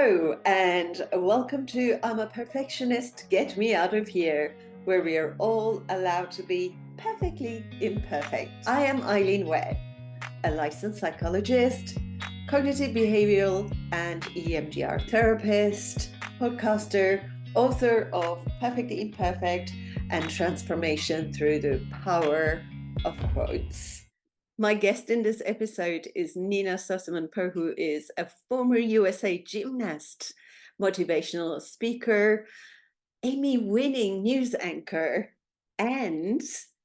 Hello, and welcome to I'm a Perfectionist, Get Me Out of Here, where we are all allowed to be perfectly imperfect. I am Eileen Webb, a licensed psychologist, cognitive behavioral and EMDR therapist, podcaster, author of Perfectly Imperfect and Transformation Through the Power of Quotes. My guest in this episode is Nina Sossamon-Pogue, who is a former USA gymnast, motivational speaker, Emmy-winning news anchor, and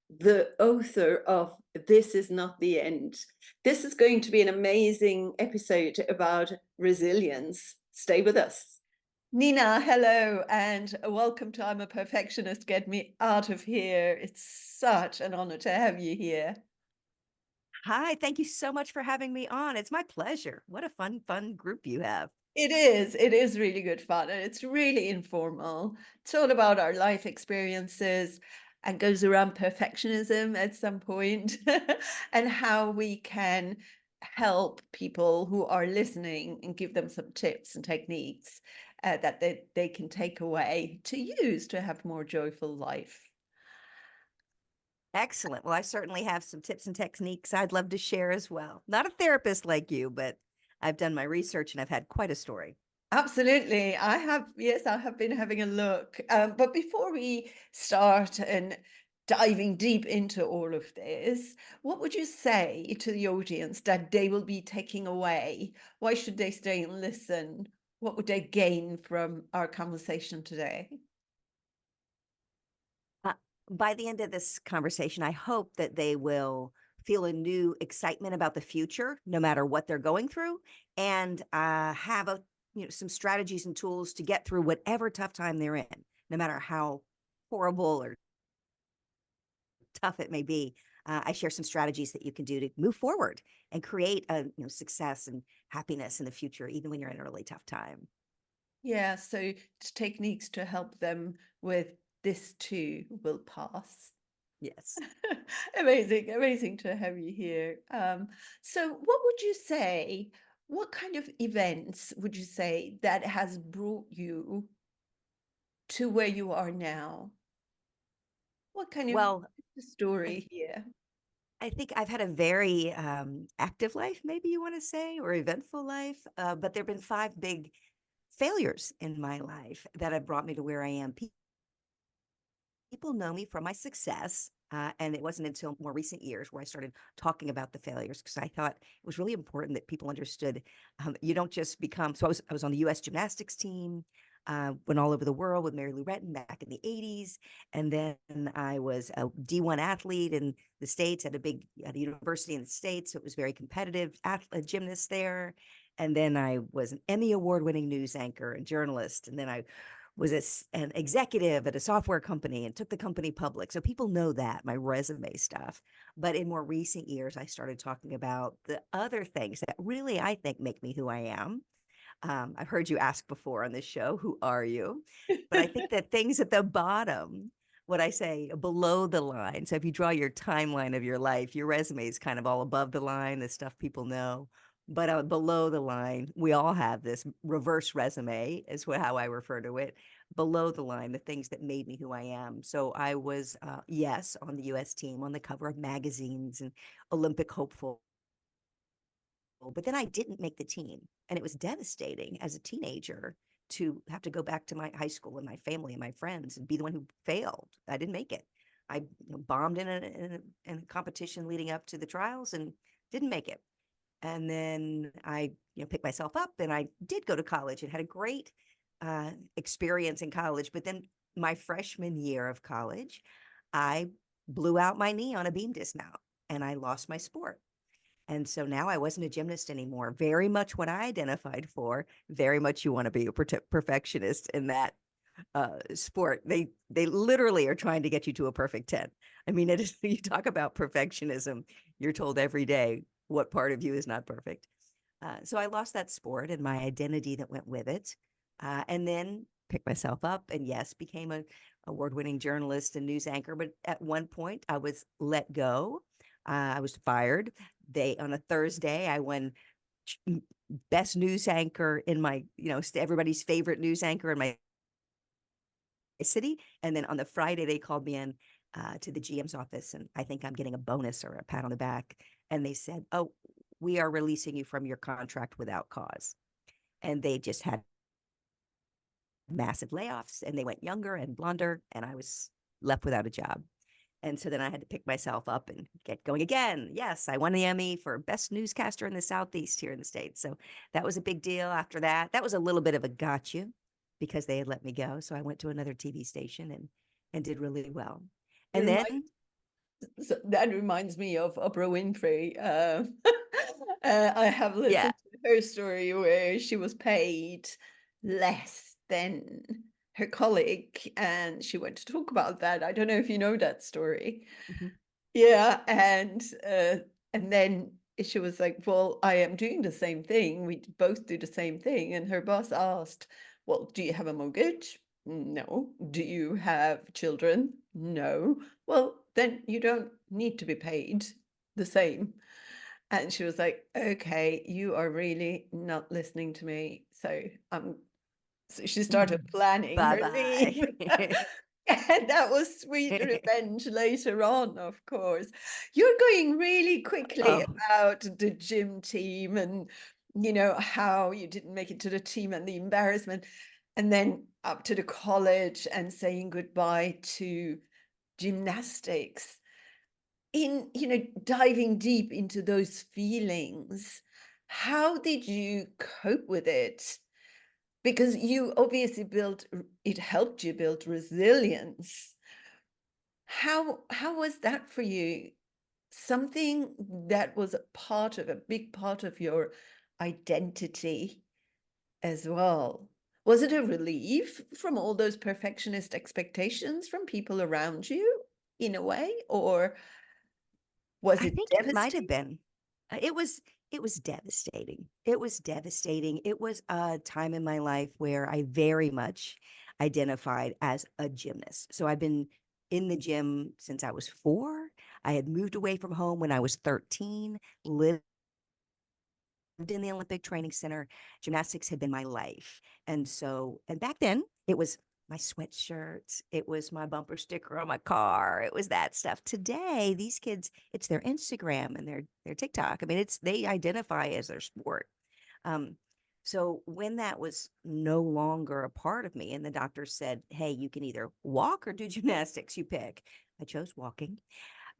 the author of This Is Not the End. This is going to be an amazing episode about resilience. Stay with us. Nina, hello, and welcome to I'm a Perfectionist, Get Me Out of Here. It's such an honor to have you here. Hi, thank you so much for having me on. It's my pleasure. What a fun group you have. It is really good fun, and it's really informal. It's all about our life experiences and goes around perfectionism at some point and how we can help people who are listening and give them some tips and techniques that they can take away to use to have more joyful life. Excellent. Well, I certainly have some tips and techniques I'd love to share as well. Not a therapist like you, but I've done my research and I've had quite a story. Absolutely. Yes, I have been having a look. But before we start and diving deep into all of this, what would you say to the audience that they will be taking away? Why should they stay and listen? What would they gain from our conversation today? Uh, by the end of this conversation, I hope that they will feel a new excitement about the future, no matter what they're going through, and have some strategies and tools to get through whatever tough time they're in, no matter how horrible or tough it may be. I share some strategies that you can do to move forward and create a success and happiness in the future, even when you're in a really tough time. Yeah, so it's techniques to help them with this too will pass. Yes. Amazing to have you here. So what would you say, what kind of events would you say that has brought you to where you are now? What kind of Well, I, story here? I think I've had a very active life, maybe you want to say, or eventful life. But there have been five big failures in my life that have brought me to where I am. People know me from my success. And it wasn't until more recent years where I started talking about the failures because I thought it was really important that people understood you don't just become. So I was on the U.S. gymnastics team, went all over the world with Mary Lou Retton back in the 80s. And then I was a D1 athlete in the States at a university in the States. So it was very competitive gymnast there. And then I was an Emmy award winning news anchor and journalist. And then I was an executive at a software company and took the company public. So people know that, my resume stuff. But in more recent years, I started talking about the other things that really, I think, make me who I am. I've heard you ask before on this show, who are you? But I think that things at the bottom, what I say below the line. So if you draw your timeline of your life, your resume is kind of all above the line, the stuff people know. But below the line, we all have this reverse resume, is how I refer to it. Below the line, the things that made me who I am. So I was, yes, on the U.S. team, on the cover of magazines and Olympic hopeful. But then I didn't make the team. And it was devastating as a teenager to have to go back to my high school and my family and my friends and be the one who failed. I didn't make it. I bombed in a competition leading up to the trials and didn't make it. And then I picked myself up and I did go to college and had a great experience in college. But then my freshman year of college, I blew out my knee on a beam dismount and I lost my sport. And so now I wasn't a gymnast anymore. Very much what I identified for. Very much you want to be a perfectionist in that sport. They literally are trying to get you to a perfect 10. I mean, it is, you talk about perfectionism. You're told every day what part of you is not perfect. So I lost that sport and my identity that went with it. And then picked myself up and yes, became a award-winning journalist and news anchor. But at one point I was let go. I was fired. On a Thursday, I won best news anchor in my, everybody's favorite news anchor in my city. And then on the Friday, they called me in to the GM's office, and I think I'm getting a bonus or a pat on the back. And they said, "Oh, we are releasing you from your contract without cause." And they just had massive layoffs, and they went younger and blonder, and I was left without a job. And so then I had to pick myself up and get going again. Yes, I won the Emmy for best newscaster in the Southeast here in the States. So that was a big deal after that. That was a little bit of a gotcha because they had let me go. So I went to another TV station and did really well. And then So that reminds me of Oprah Winfrey. I have listened to her story where she was paid less than her colleague, and she went to talk about that. I don't know if you know that story. Mm-hmm. Yeah, and then she was like, "Well, I am doing the same thing. We both do the same thing." And her boss asked, "Well, do you have a mortgage?" "No." "Do you have children?" "No." "Well, then you don't need to be paid the same." And she was like, "Okay, you are really not listening to me." So she started planning her Bye-bye. leave. And that was sweet revenge later on, of course. You're going really quickly Oh, about the gym team and, how you didn't make it to the team and the embarrassment, and then up to the college and saying goodbye to gymnastics. Diving deep into those feelings, how did you cope with it? Because you obviously it helped you build resilience. How was that for you? Something that was a big part of your identity as well. Was it a relief from all those perfectionist expectations from people around you in a way, or was I it think it might have devastating? been. It was devastating. It was devastating. It was a time in my life where I very much identified as a gymnast. So I've been in the gym since I was 4. I had moved away from home when I was 13, lived in the Olympic Training Center. Gymnastics had been my life. And back then it was my sweatshirts, it was my bumper sticker on my car, it was that stuff. Today, these kids, it's their Instagram and their TikTok. I mean, they identify as their sport. Um, so when that was no longer a part of me, and the doctor said, "Hey, you can either walk or do gymnastics, you pick." I chose walking.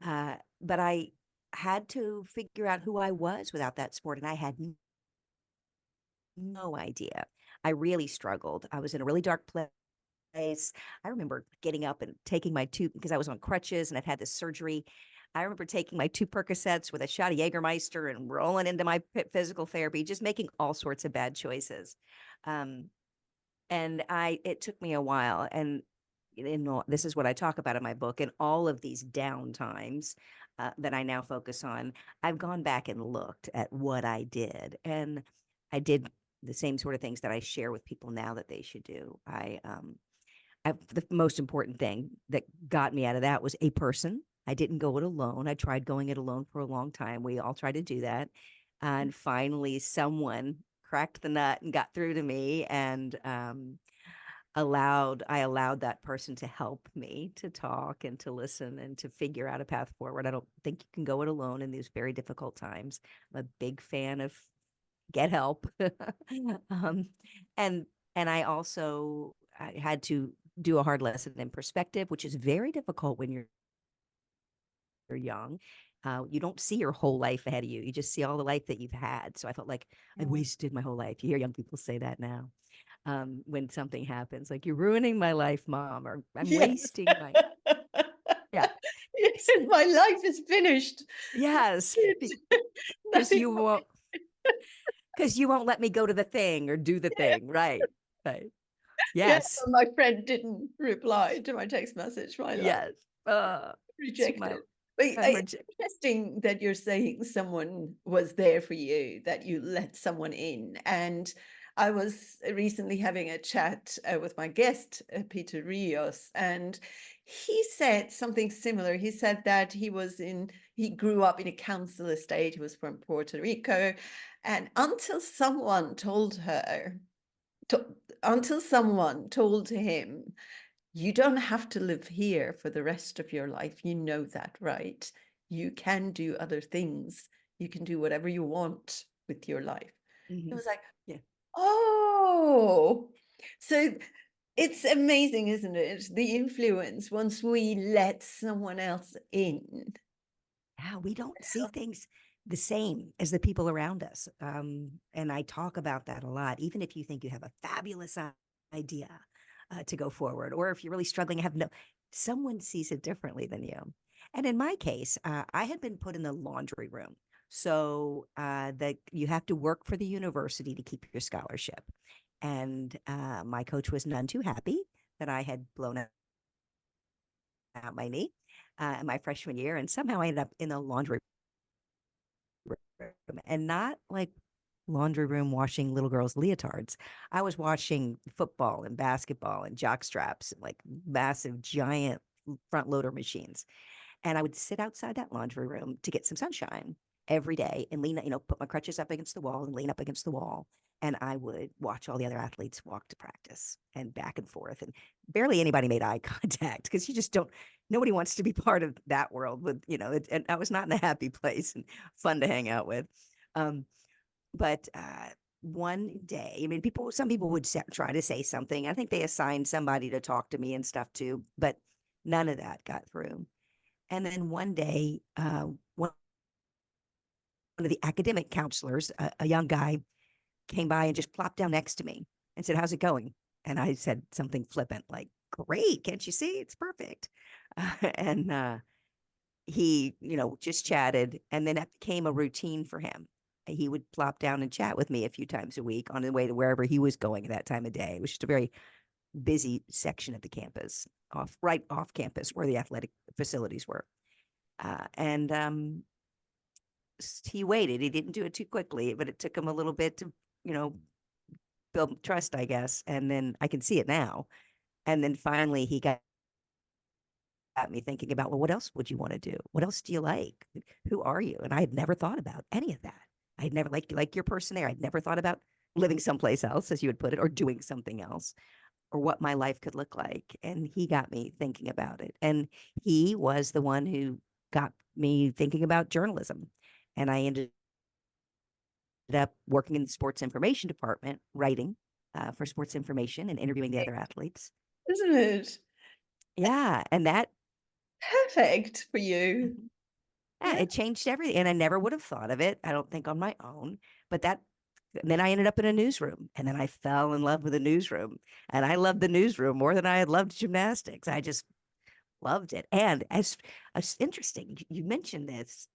But I had to figure out who I was without that sport, and I had no idea. I really struggled. I was in a really dark place. I remember getting up and taking my 2 because I was on crutches and I'd had this surgery. I remember taking my 2 Percocets with a shot of Jägermeister and rolling into my physical therapy, just making all sorts of bad choices. Um, and it took me a while. And this is what I talk about in my book. And all of these down times that I now focus on, I've gone back and looked at what I did. And I did the same sort of things that I share with people now that they should do. The most important thing that got me out of that was a person. I didn't go it alone. I tried going it alone for a long time. We all tried to do that. And finally, someone cracked the nut and got through to me, and I allowed that person to help me to talk and to listen and to figure out a path forward. I don't think you can go it alone in these very difficult times. I'm a big fan of get help. um, and I had to do a hard lesson in perspective, which is very difficult when you're young. You don't see your whole life ahead of you. You just see all the life that you've had. So I felt like I wasted my whole life. You hear young people say that now. When something happens, like, "You're ruining my life, mom," or "I'm Yes. wasting my." Yeah. Yes, my life is finished. Yes. Because Nothing you more. won't, because you won't let me go to the thing or do the Yeah. thing. Right. Right. Yeah, Yes. my friend didn't reply to my text message. My life Yes. My rejected. But I'm rejected. interesting that you're saying someone was there for you, that you let someone in. And I was recently having a chat with my guest, Peter Rios, and he said something similar. He said that he grew up in a council estate. He was from Puerto Rico, And until someone told her, until someone told him, you don't have to live here for the rest of your life. You know that, right? You can do other things. You can do whatever you want with your life. It was like, Yeah. oh, so it's amazing, isn't it? The influence once we let someone else in. Yeah, we don't see things the same as the people around us. And I talk about that a lot. Even if you think you have a fabulous idea to go forward, or if you're really struggling, have no, someone sees it differently than you. And in my case, I had been put in the laundry room. So that you have to work for the university to keep your scholarship. And my coach was none too happy that I had blown out my knee in my freshman year. And somehow I ended up in the laundry room, and not like laundry room washing little girls' leotards. I was washing football and basketball and jock straps, like massive, giant front loader machines. And I would sit outside that laundry room to get some sunshine every day and lean, put my crutches up against the wall and lean up against the wall. And I would watch all the other athletes walk to practice and back and forth. And barely anybody made eye contact because you just don't, nobody wants to be part of that world with, and I was not in a happy place and fun to hang out with. Um, but one day, I mean, some people would try to say something. I think they assigned somebody to talk to me and stuff too, but none of that got through. And then one day, one of the academic counselors, a young guy, came by and just plopped down next to me and said, "How's it going?" And I said something flippant like, "Great. Can't you see? It's perfect." And he, just chatted. And then it became a routine for him. He would plop down and chat with me a few times a week on the way to wherever he was going at that time of day. It was just a very busy section of the campus, right off campus where the athletic facilities were. And he waited. He didn't do it too quickly, but it took him a little bit to, you know, build trust, I guess. And then I can see it now. And then finally he got me thinking about, well, what else would you want to do? What else do you like? Who are you? And I had never thought about any of that. I had never, like your person there, I'd never thought about living someplace else, as you would put it, or doing something else, or what my life could look like. And he got me thinking about it. And he was the one who got me thinking about journalism. And I ended up working in the sports information department, writing for sports information and interviewing the other athletes. Isn't it? Yeah. And that, Perfect for you. yeah, Yeah. it changed everything. And I never would have thought of it, I don't think, on my own. But then I ended up in a newsroom, and then I fell in love with the newsroom. And I loved the newsroom more than I had loved gymnastics. I just loved it. And as interesting, you mentioned this.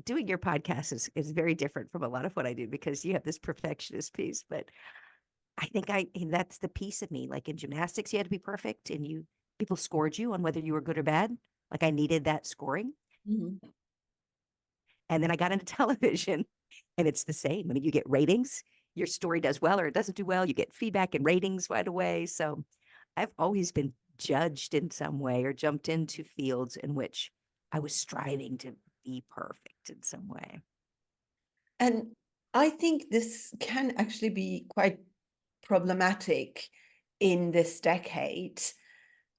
Doing your podcast is very different from a lot of what I do because you have this perfectionist piece. But I think that's the piece of me. Like in gymnastics, you had to be perfect, and people scored you on whether you were good or bad. Like I needed that scoring. Mhm. And then I got into television, and it's the same. I mean, you get ratings, your story does well or it doesn't do well, you get feedback and ratings right away. So I've always been judged in some way or jumped into fields in which I was striving to be perfect in some way. And I think this can actually be quite problematic in this decade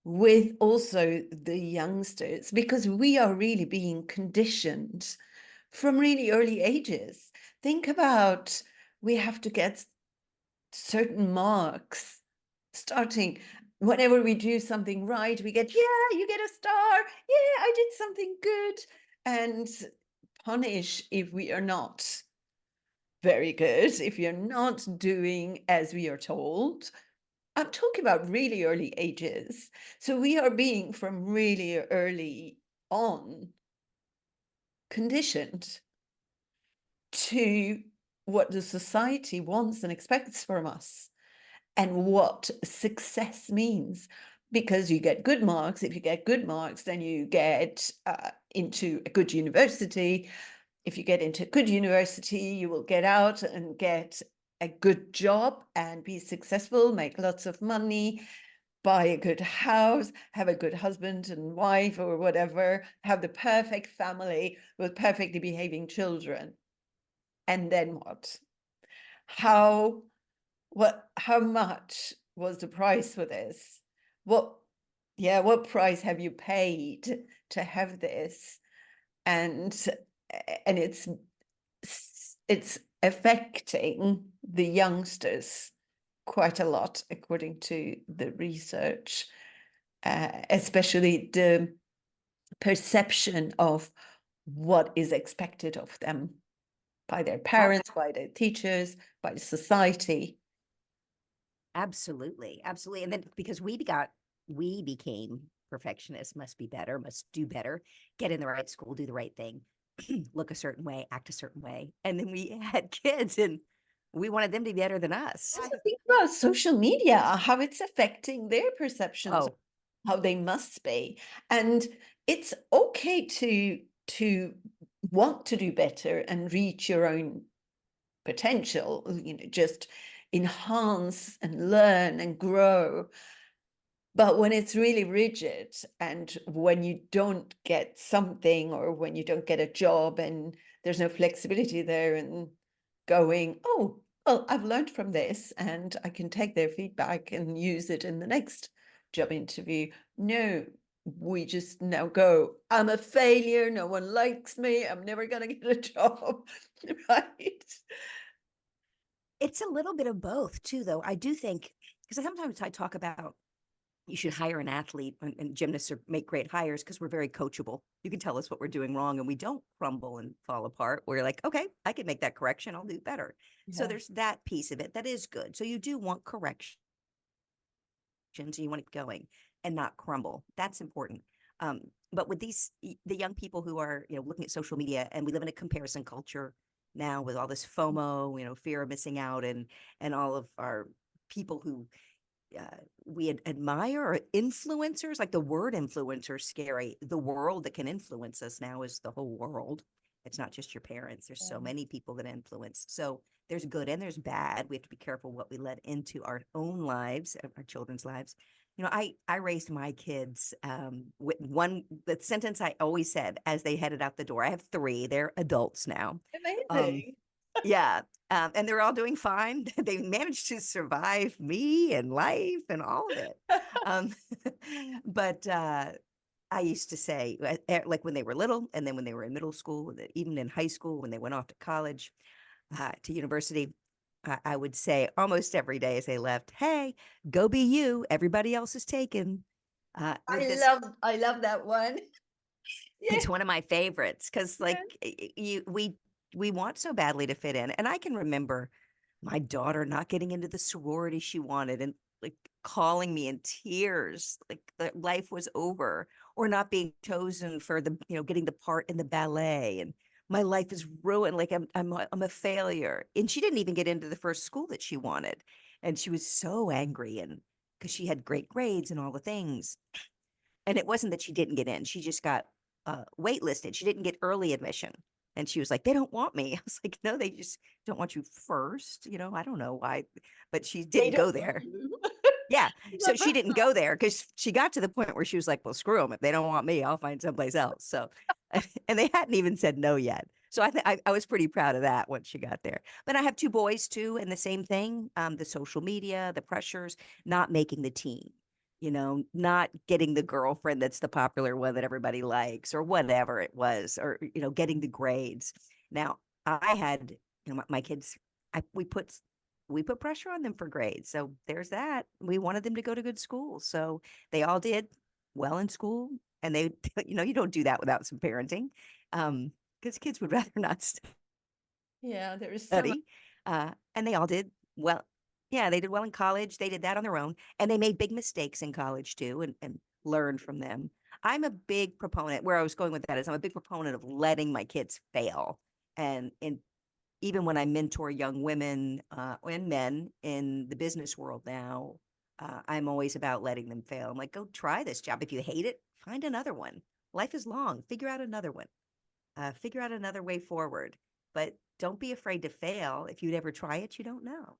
with also the youngsters, because we are really being conditioned from really early ages. Think about, we have to get certain marks starting whenever we do something right, we get, yeah, you get a star, yeah, I did something good, and punish if we are not very good, if you're not doing as we are told. I'm talking about really early ages. So we are being from really early on conditioned to what the society wants and expects from us and what success means. Because you get good marks. If you get good marks, then you get into a good university. If you get into a good university, you will get out and get a good job and be successful, make lots of money, buy a good house, have a good husband and wife or whatever, have the perfect family with perfectly behaving children. And then what? how much was the price for this? What price have you paid to have this? And it's affecting the youngsters quite a lot, according to the research, especially the perception of what is expected of them by their parents, by their teachers, by the society. Absolutely. Absolutely. And then because we became perfectionists, must be better, must do better, get in the right school, do the right thing, look a certain way, act a certain way. And then we had kids and we wanted them to be better than us. Also think about social media, how it's affecting their perceptions of how they must be. And it's okay to want to do better and reach your own potential, just enhance and learn and grow. But when it's really rigid, and when you don't get something, or when you don't get a job and there's no flexibility there, and going, oh, well, I've learned from this and I can take their feedback and use it in the next job interview. No, we just now go, I'm a failure. No one likes me. I'm never going to get a job. Right. It's a little bit of both too, though. I do think, because sometimes I talk about you should hire an athlete, and gymnasts make great hires because we're very coachable. You can tell us what we're doing wrong and we don't crumble and fall apart. We're like, okay, I can make that correction. I'll do better. So there's that piece of it that is good. So you do want corrections and you want it going and not crumble. That's important. But with the young people who are, looking at social media, and we live in a comparison culture now with all this FOMO, fear of missing out, and all of our people who we admire, or influencers. Like, the word influencer is scary. The world that can influence us now is the whole world. It's not just your parents. There's so many people that influence. So there's good and there's bad. We have to be careful what we let into our own lives, our children's lives. I raised my kids with the sentence I always said as they headed out the door. I have 3. They're adults now. Amazing. Yeah. And they're all doing fine. They managed to survive me and life and all of it. Um, but I used to say, like, when they were little, and then when they were in middle school, even in high school, when they went off to college, to university, I would say almost every day as they left, hey, go be you. Everybody else is taken. I love that one. Yeah. It's one of my favorites because, like, we want so badly to fit in. And I can remember my daughter not getting into the sorority she wanted, and, like, calling me in tears, like the life was over, or not being chosen for the, getting the part in the ballet, and my life is ruined. Like, I'm a failure. And she didn't even get into the first school that she wanted. And she was so angry, and because she had great grades and all the things. And it wasn't that she didn't get in. She just got waitlisted. She didn't get early admission. And she was like, they don't want me. I was like, no, they just don't want you first. I don't know why, but she They didn't don't go know there. you. Yeah. So she didn't go there because she got to the point where she was like, well, screw them. If they don't want me, I'll find someplace else. So, and they hadn't even said no yet. So I was pretty proud of that once she got there. But I have 2 boys too, and the same thing, the social media, the pressures, not making the team, not getting the girlfriend that's the popular one that everybody likes, or whatever it was, or, getting the grades. Now, I had, my kids, we put pressure on them for grades. So there's that. We wanted them to go to good schools. So they all did well in school. And they, you don't do that without some parenting, because kids would rather not Yeah, there is so much. study. And they all did well. Yeah, they did well in college. They did that on their own. And they made big mistakes in college too, and learned from them. I'm a big proponent, where I was going with that is, I'm a big proponent of letting my kids fail. And even when I mentor young women and men in the business world now, I'm always about letting them fail. I'm like, go try this job. If you hate it, find another one. Life is long. Figure out another one. Figure out another way forward. But don't be afraid to fail. If you'd ever try it, you don't know.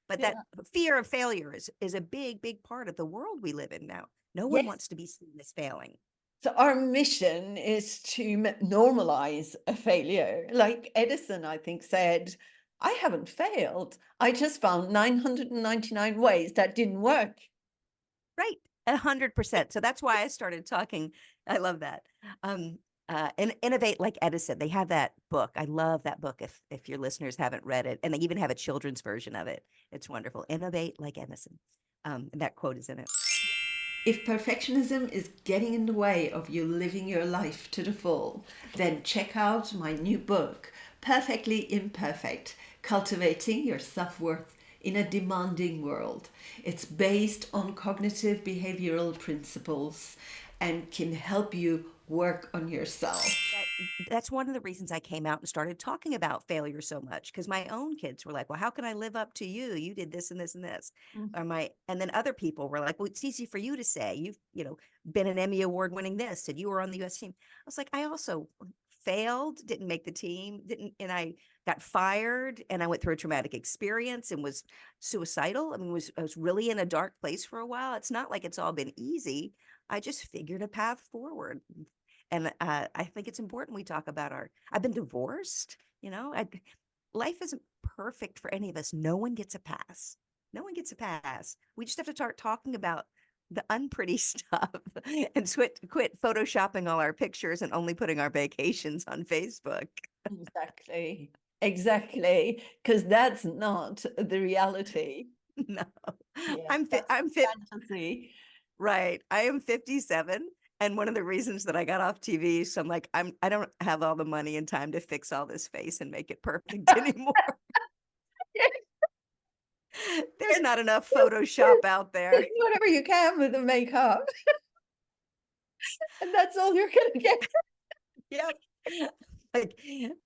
But Yeah. that fear of failure is a big, big part of the world we live in now. No one Yes. wants to be seen as failing. So our mission is to normalize a failure. Like Edison, I think, said, I haven't failed. I just found 999 ways that didn't work. Right. 100%. So that's why I started talking. I love that. And innovate like Edison. They have that book. I love that book. If your listeners haven't read it, and they even have a children's version of it. It's wonderful. Innovate like Edison. And that quote is in it. If perfectionism is getting in the way of you living your life to the full, then check out my new book, Perfectly Imperfect: Cultivating Your Self-Worth in a Demanding World. It's based on cognitive behavioral principles and can help you work on yourself. That's one of the reasons I came out and started talking about failure so much, because my own kids were like, well, how can I live up to you? You did this and this and this. And then other people were like, well, it's easy for you to say. You've, been an Emmy award winning this, and you were on the US team. I was like, I also failed, didn't make the team, and I got fired, and I went through a traumatic experience and was suicidal. I mean, I was really in a dark place for a while. It's not like it's all been easy. I just figured a path forward. And I think it's important we talk about I've been divorced, life isn't perfect for any of us. No one gets a pass. No one gets a pass. We just have to start talking about the unpretty stuff and quit photoshopping all our pictures and only putting our vacations on Facebook. Exactly. Exactly. Because that's not the reality. No, Yeah, I'm fit. that's fantasy. Right. I am 57. And one of the reasons that I got off TV, so I'm like, I don't have all the money and time to fix all this face and make it perfect anymore. There's not enough Photoshop out there. Whatever you can with the makeup. And that's all you're going to get. Yep. Like,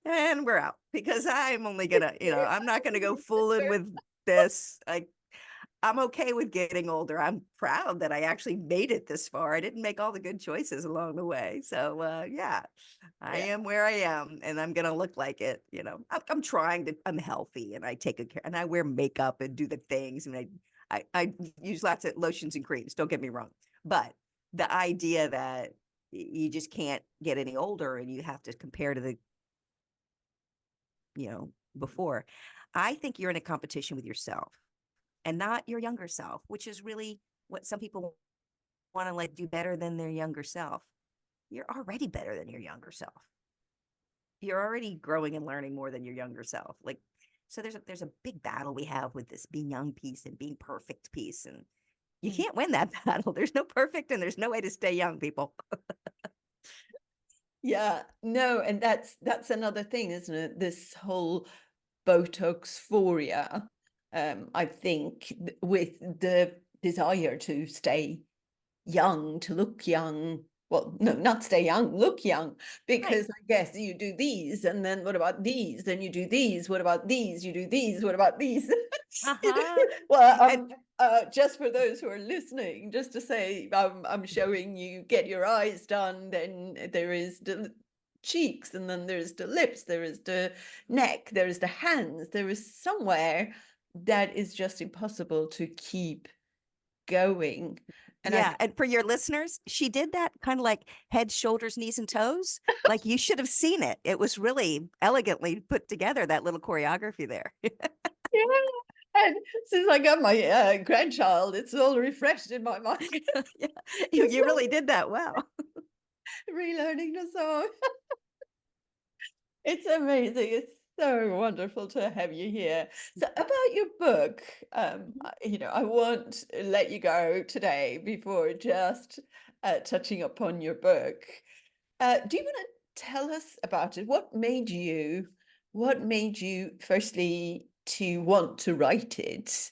and we're out, because I'm only gonna, I'm not gonna go fooling with this. I'm okay with getting older. I'm proud that I actually made it this far. I didn't make all the good choices along the way. So yeah, I Yeah. am where I am, and I'm gonna look like it. I'm trying to. I'm healthy, and I take a care, and I wear makeup and do the things, and I use lots of lotions and creams. Don't get me wrong, but the idea that you just can't get any older, and you have to compare to the before. I think you're in a competition with yourself and not your younger self, which is really what some people want to do better than their younger self. You're already better than your younger self. You're already growing and learning more than your younger self. So there's a big battle we have with this being young piece and being perfect piece. And you can't win that battle. There's no perfect, and there's no way to stay young, people. Yeah, no, and that's another thing, isn't it? This whole Botoxphoria. I think with the desire to stay young, to look young. Well, no, not stay young, look young, because I guess you do these, and then what about these? Then you do these. What about these? You do these. What about these? Well, just for those who are listening, just to say, I'm showing you get your eyes done. Then there is the cheeks, and then there's the lips, there is the neck, there is the hands. There is somewhere that is just impossible to keep going. And Yeah. And for your listeners, she did that kind of like head, shoulders, knees, and toes. Like, you should have seen it. It was really elegantly put together, that little choreography there. yeah, and since I got my grandchild, it's all refreshed in my mind. Yeah, you really did that well. Relearning the song. It's amazing. It's so wonderful to have you here. So about your book, I won't let you go today before just touching upon your book. Do you want to tell us about it? What made you firstly to want to write it?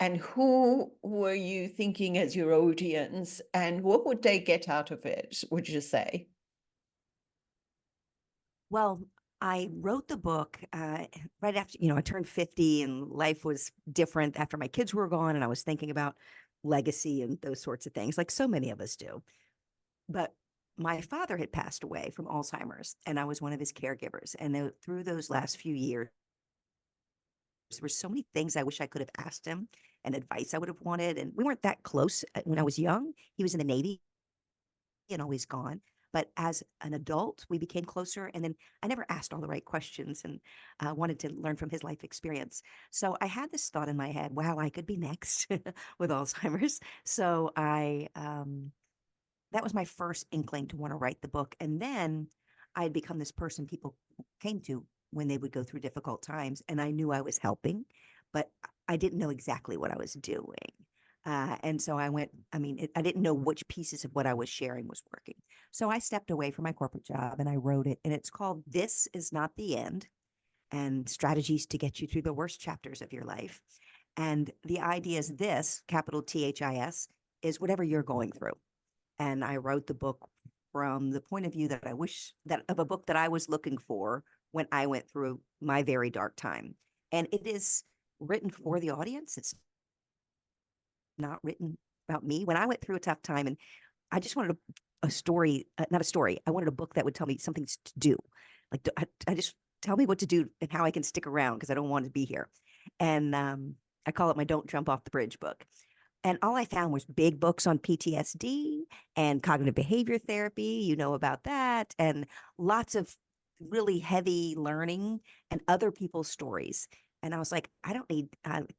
And who were you thinking as your audience? And what would they get out of it, would you say? Well, I wrote the book right after, I turned 50, and life was different after my kids were gone. And I was thinking about legacy and those sorts of things, like so many of us do. But my father had passed away from Alzheimer's, and I was one of his caregivers. And through those last few years, there were so many things I wish I could have asked him, and advice I would have wanted. And we weren't that close when I was young. He was in the Navy and always gone. But as an adult, we became closer. And then I never asked all the right questions and wanted to learn from his life experience. So I had this thought in my head, wow, I could be next with Alzheimer's. So that was my first inkling to want to write the book. And then I had become this person people came to when they would go through difficult times. And I knew I was helping, but I didn't know exactly what I was doing. And so I didn't know which pieces of what I was sharing was working. So I stepped away from my corporate job and I wrote it. And it's called This Is Not the End, and Strategies to Get You Through the Worst Chapters of Your Life. And the idea is this, capital THIS, is whatever you're going through. And I wrote the book from the point of view that I wish that of a book that I was looking for when I went through my very dark time. And it is written for the audience. It's not written about me. When I went through a tough time and I just wanted a story, not a story. I wanted a book that would tell me something to do. Like I just tell me what to do and how I can stick around because I don't want to be here. And I call it my "Don't Jump Off the Bridge" book. And all I found was big books on PTSD and cognitive behavior therapy. You know about that, and lots of really heavy learning and other people's stories. And I was like, I don't need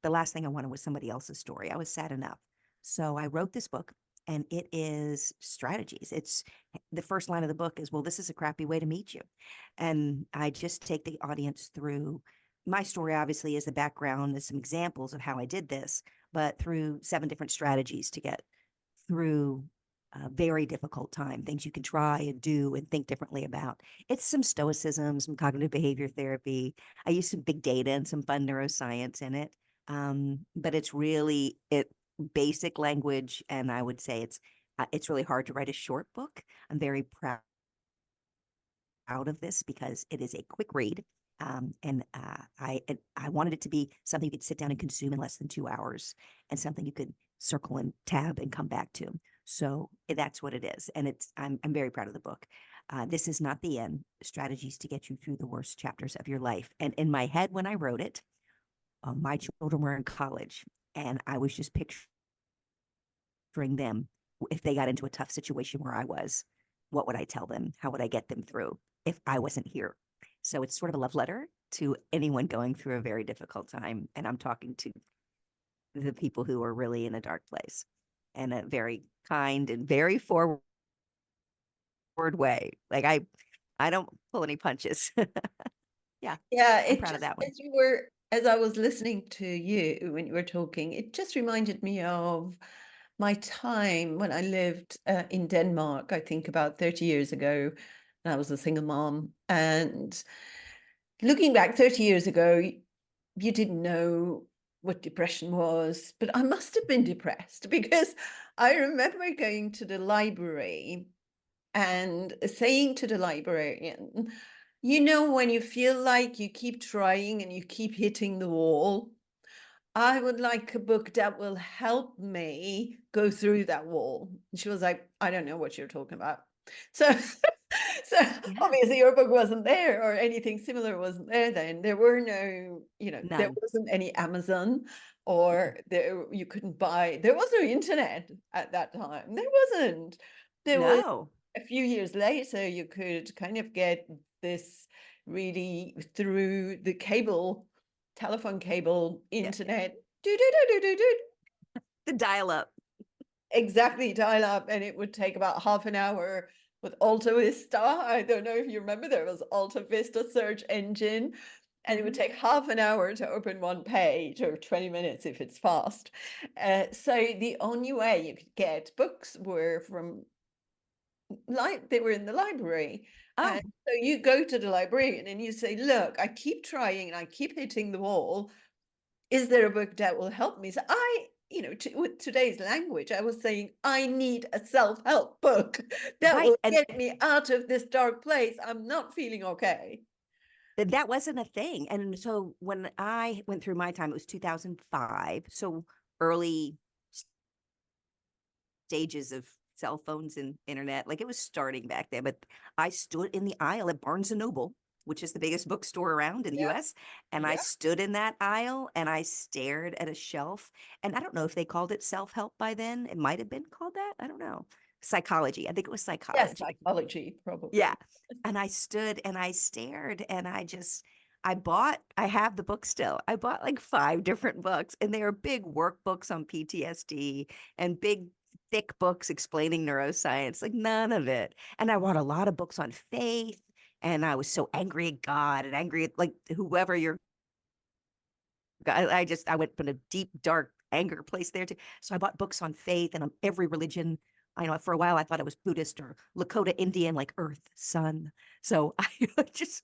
the last thing I wanted was somebody else's story. I was sad enough. So I wrote this book, and it is strategies. It's the first line of the book is, well, this is a crappy way to meet you. And I just take the audience through my story, obviously, is the background, as some examples of how I did this, but through 7 different strategies to get through a very difficult time, things you can try and do and think differently about. It's some stoicism, some cognitive behavior therapy. I use some big data and some fun neuroscience in it. But it's really basic language, and I would say it's really hard to write a short book. I'm very proud of this because it is a quick read. I wanted it to be something you could sit down and consume in less than 2 hours, and something you could circle and tab and come back to. So that's what it is, and I'm very proud of the book. This is not the end. Strategies to get you through the worst chapters of your life. And in my head, when I wrote it, my children were in college, and I was just picturing them if they got into a tough situation where I was. What would I tell them? How would I get them through if I wasn't here? So it's sort of a love letter to anyone going through a very difficult time. And I'm talking to the people who are really in a dark place in a very kind and very forward way. Like I don't pull any punches. Yeah, Yeah, I'm it proud of just, that one. as I was listening to you when you were talking, it just reminded me of my time when I lived in Denmark, I think about 30 years ago. And I was a single mom. And looking back 30 years ago, you didn't know what depression was, but I must have been depressed because I remember going to the library and saying to the librarian, you know, when you feel like you keep trying and you keep hitting the wall, I would like a book that will help me go through that wall. And she was like, I don't know what you're talking about. So, so Yeah, obviously your book wasn't there, or anything similar wasn't there then. There were no, there none. wasn't any Amazon, or you couldn't buy, there was no internet at that time. There wasn't. There was No. a few years later, you could kind of get this really through the telephone cable, Yeah, internet, do do do do do do, the dial up. exactly, dial up, and it would take about half an hour with Alta Vista. I don't know if you remember, there was Alta Vista search engine, and it would take half an hour to open one page, or 20 minutes if it's fast. So the only way you could get books were from they were in the library. Oh, And so you go to the librarian and you say, look, I keep trying and I keep hitting the wall. Is there a book that will help me? So with today's language, I was saying, I need a self-help book that right. will And get me out of this dark place. I'm not feeling okay. that wasn't a thing. And so when I went through my time, it was 2005. So early stages of cell phones and internet. Like, it was starting back then. But I stood in the aisle at Barnes and Noble, which is the biggest bookstore around in the Yeah, US. And I yeah. stood in that aisle and I stared at a shelf. And I don't know if they called it self help by then. It might have been called that. I don't know. psychology. I think it was Yes, psychology. psychology, probably. Yeah. And I stood and I stared and I have the book still. I bought like 5 different books, and they are big workbooks on PTSD and big, thick books explaining neuroscience, like none of it. And I bought a lot of books on faith. And I was so angry at God and angry at like whoever you're. I went in a deep, dark anger place there too. So I bought books on faith and on every religion. I know for a while I thought it was Buddhist or Lakota Indian, like Earth, Sun. So I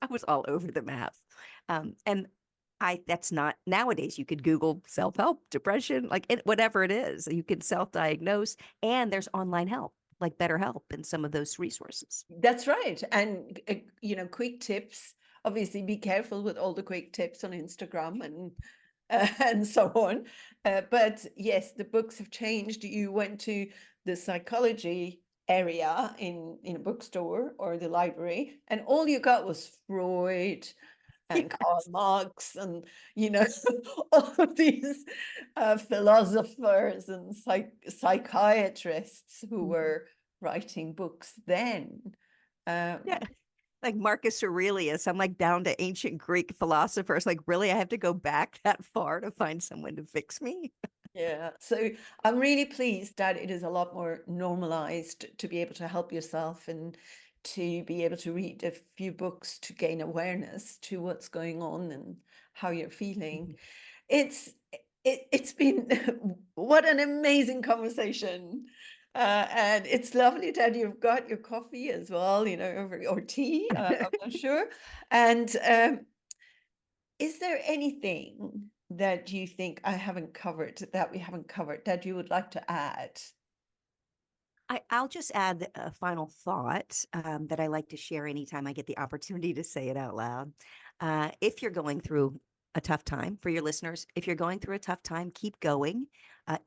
was all over the map. And that's not nowadays. You could Google self-help, depression, like whatever it is. You can self-diagnose, and there's online help like BetterHelp and some of those resources. That's right. And, quick tips. Obviously, be careful with all the quick tips on Instagram and so on. But yes, the books have changed. You went to the psychology area in a bookstore or the library, and all you got was Freud and Karl Marx and, all of these philosophers and psychiatrists who were writing books then. Yeah. Um, Like Marcus Aurelius. I'm like down to ancient Greek philosophers. Like, really, I have to go back that far to find someone to fix me? yeah, so I'm really pleased that it is a lot more normalized to be able to help yourself and to be able to read a few books to gain awareness to what's going on and how you're feeling. It's it's been what an amazing conversation. And it's lovely that you've got your coffee as well, or tea, I'm not sure. And is there anything that you think I haven't covered, that we haven't covered, that you would like to add? I'll just add a final thought that I like to share anytime I get the opportunity to say it out loud. If you're going through a tough time, for your listeners, if you're going through a tough time, keep going.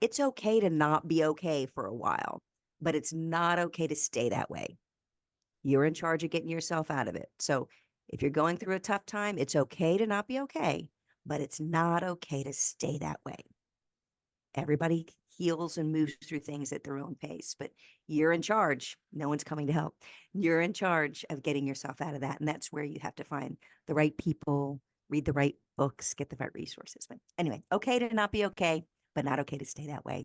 It's okay to not be okay for a while, but it's not okay to stay that way. You're in charge of getting yourself out of it. So if you're going through a tough time, it's okay to not be okay, but it's not okay to stay that way. Everybody heals and moves through things at their own pace, but you're in charge. No one's coming to help. You're in charge of getting yourself out of that. And that's where you have to find the right people, read the right books, get the right resources. But anyway, okay to not be okay, but not okay to stay that way.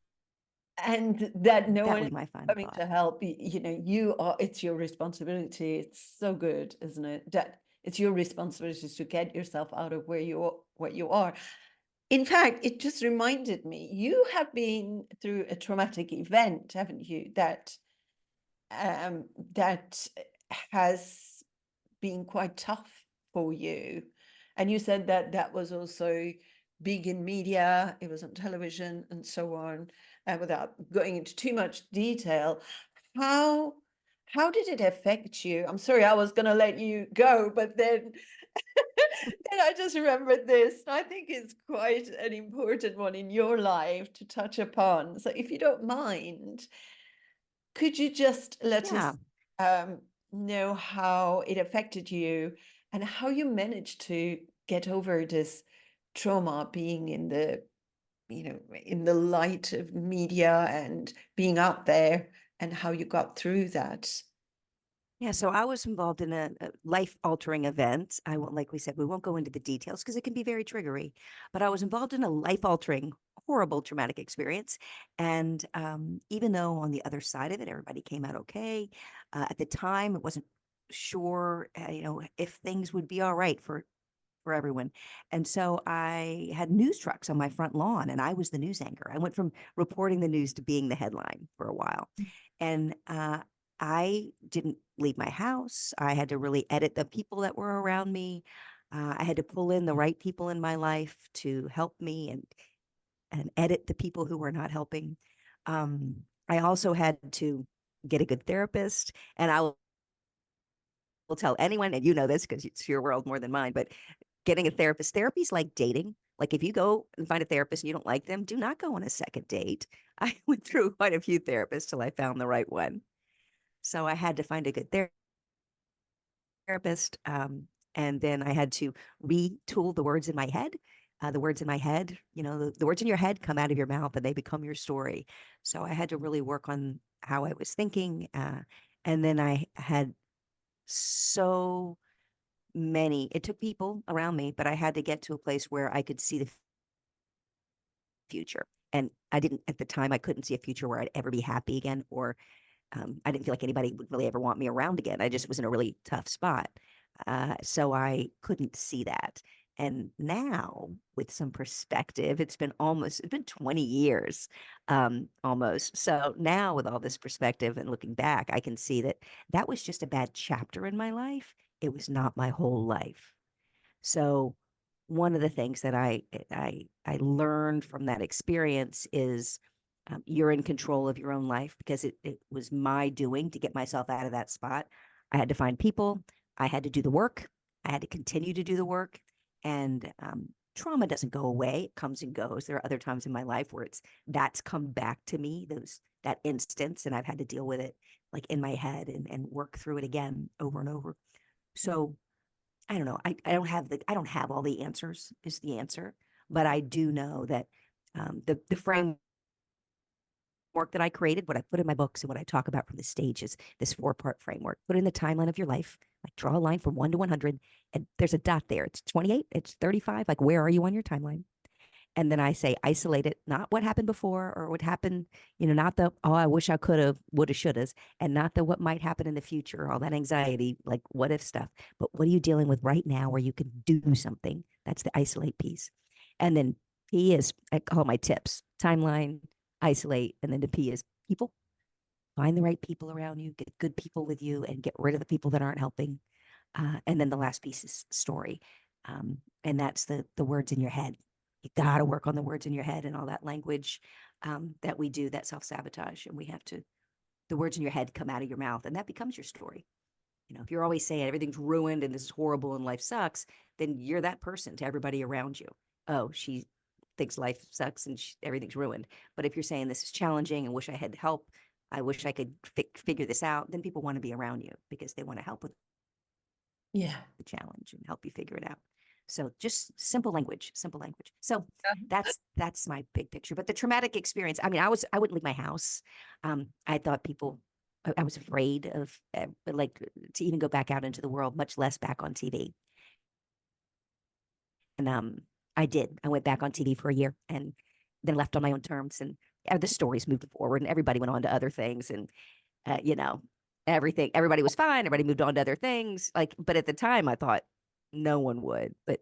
And that no That one would is be my final coming thought. to help. You are, it's your responsibility. It's so good, isn't it? That it's your responsibility to get yourself out of where you are. In fact, it just reminded me, you have been through a traumatic event, haven't you? That has been quite tough for you. And you said that that was also big in media, it was on television and so on. And without going into too much detail, how how did it affect you? I'm sorry, I was going to let you go, but then then I just remembered this. I think it's quite an important one in your life to touch upon. So if you don't mind, could you just let Yeah. us know how it affected you and how you managed to get over this trauma, being in the light of media and being out there, and how you got through that? Yeah, so I was involved in a life-altering event. I won't, like we said, we won't go into the details because it can be very triggery. But I was involved in a life-altering, horrible, traumatic experience. And even though on the other side of it, everybody came out okay, at the time, it wasn't sure, if things would be all right for everyone. And so I had news trucks on my front lawn, and I was the news anchor. I went from reporting the news to being the headline for a while. And I didn't leave my house. I had to really edit the people that were around me. I had to pull in the right people in my life to help me and edit the people who were not helping. I also had to get a good therapist, and I will tell anyone, and you know this because it's your world more than mine, but getting a therapist, therapy's like dating. Like if you go and find a therapist and you don't like them, do not go on a second date. I went through quite a few therapists till I found the right one. So I had to find a good therapist. And then I had to retool the words in my head. The words in my head, the words in your head come out of your mouth and they become your story. So I had to really work on how I was thinking. And then I had so many, it took people around me, but I had to get to a place where I could see the future. And I didn't, at the time, I couldn't see a future where I'd ever be happy again, or I didn't feel like anybody would really ever want me around again. I just was in a really tough spot. So I couldn't see that. And now, with some perspective, it's been 20 years almost. So now, with all this perspective and looking back, I can see that that was just a bad chapter in my life. It was not my whole life. So one of the things that I learned from that experience is you're in control of your own life, because it was my doing to get myself out of that spot. I had to find people. I had to do the work. I had to continue to do the work. And trauma doesn't go away. It comes and goes. There are other times in my life where that's come back to me, that instance, and I've had to deal with it like in my head and work through it again over and over. So I don't know. I don't have all the answers is the answer, but I do know that the framework that I created, what I put in my books and what I talk about from the stage is this 4-part framework. Put in the timeline of your life, like draw a line from 1 to 100, and there's a dot there. It's 28, it's 35. Like, where are you on your timeline? And then I say, isolate it, not what happened before or what happened, not the, oh, I wish I could have, woulda, shouldas, and not the what might happen in the future, all that anxiety, like what if stuff. But what are you dealing with right now where you can do something? That's the isolate piece. And then P is, I call my tips, timeline, isolate. And then the P is people. Find the right people around you, get good people with you, and get rid of the people that aren't helping. And then the last piece is story. And that's the words in your head. You got to work on the words in your head and all that language that we do, that self-sabotage. And the words in your head come out of your mouth, and that becomes your story. If you're always saying everything's ruined and this is horrible and life sucks, then you're that person to everybody around you. Oh, she thinks life sucks and everything's ruined. But if you're saying this is challenging and wish I had help, I wish I could figure this out, then people want to be around you because they want to help with Yeah. the challenge and help you figure it out. So just simple language. So that's my big picture. But the traumatic experience, I mean, I wouldn't leave my house. I thought I was afraid of like to even go back out into the world, much less back on TV. And I did. I went back on TV for a year and then left on my own terms. And the stories moved forward, and everybody went on to other things. And everybody was fine. Everybody moved on to other things. But at the time, I thought no one would. But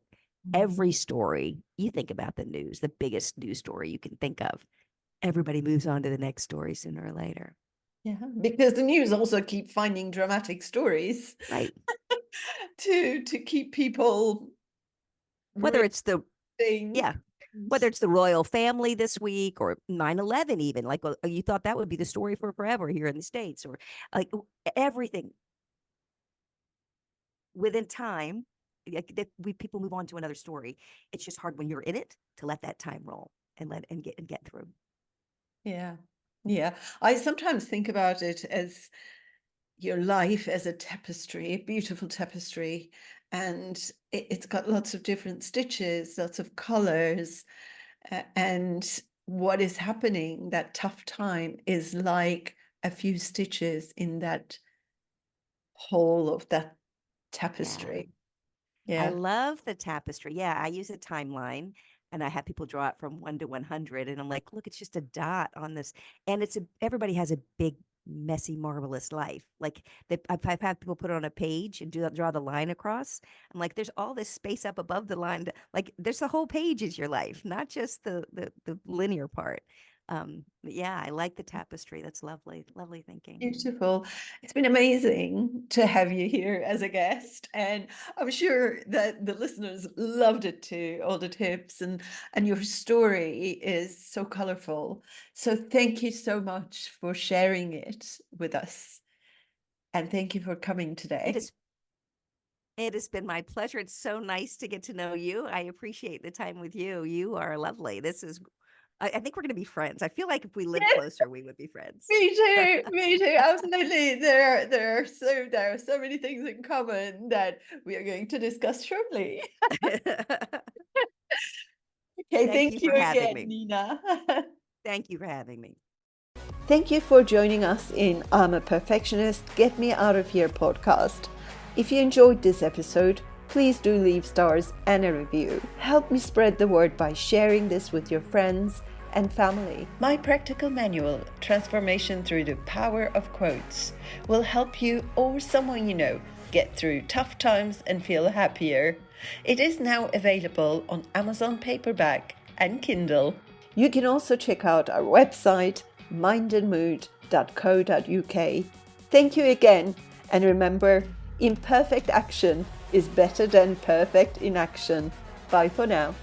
every story, you think about the news, the biggest news story you can think of, everybody moves on to the next story sooner or later. Yeah, because the news also keep finding dramatic stories, right? to keep people Whether it's the reading. yeah, whether it's the royal family this week or 9/11, even like you thought that would be the story for forever here in the States, or like everything within time. People move on to another story. It's just hard when you're in it to let that time roll and get through. Yeah. I sometimes think about it as your life as a tapestry, a beautiful tapestry, and it's got lots of different stitches, lots of colors, and what is happening, that tough time, is like a few stitches in that whole of that tapestry. I Yeah. love the tapestry. Yeah, I use a timeline and I have people draw it from 1 to 100. And I'm like, look, it's just a dot on this. And everybody has a big, messy, marvelous life. Like I've had people put it on a page and draw the line across. I'm like, there's all this space up above the line. Like there's the whole page is your life, not just the linear part. Yeah, I like the tapestry. That's lovely, lovely thinking. Beautiful. It's been amazing to have you here as a guest, and I'm sure that the listeners loved it too, all the tips, and your story is so colorful. So thank you so much for sharing it with us, and thank you for coming today. It has been my pleasure. It's so nice to get to know you. I appreciate the time with you. You are lovely. I think we're going to be friends. I feel like if we lived Yes, closer, we would be friends. me too, me too, absolutely. There are so many things in common that we are going to discuss shortly. Okay, Thank you thank for you having again, me. Nina. Thank you for having me. Thank you for joining us in I'm a Perfectionist, Get Me Out of Here podcast. If you enjoyed this episode, please do leave stars and a review. Help me spread the word by sharing this with your friends and family. My practical manual, Transformation Through the Power of Quotes, will help you or someone you know get through tough times and feel happier. It is now available on Amazon paperback and Kindle. You can also check out our website, mindandmood.co.uk. Thank you again, and remember, imperfect action is better than perfect inaction. Bye for now.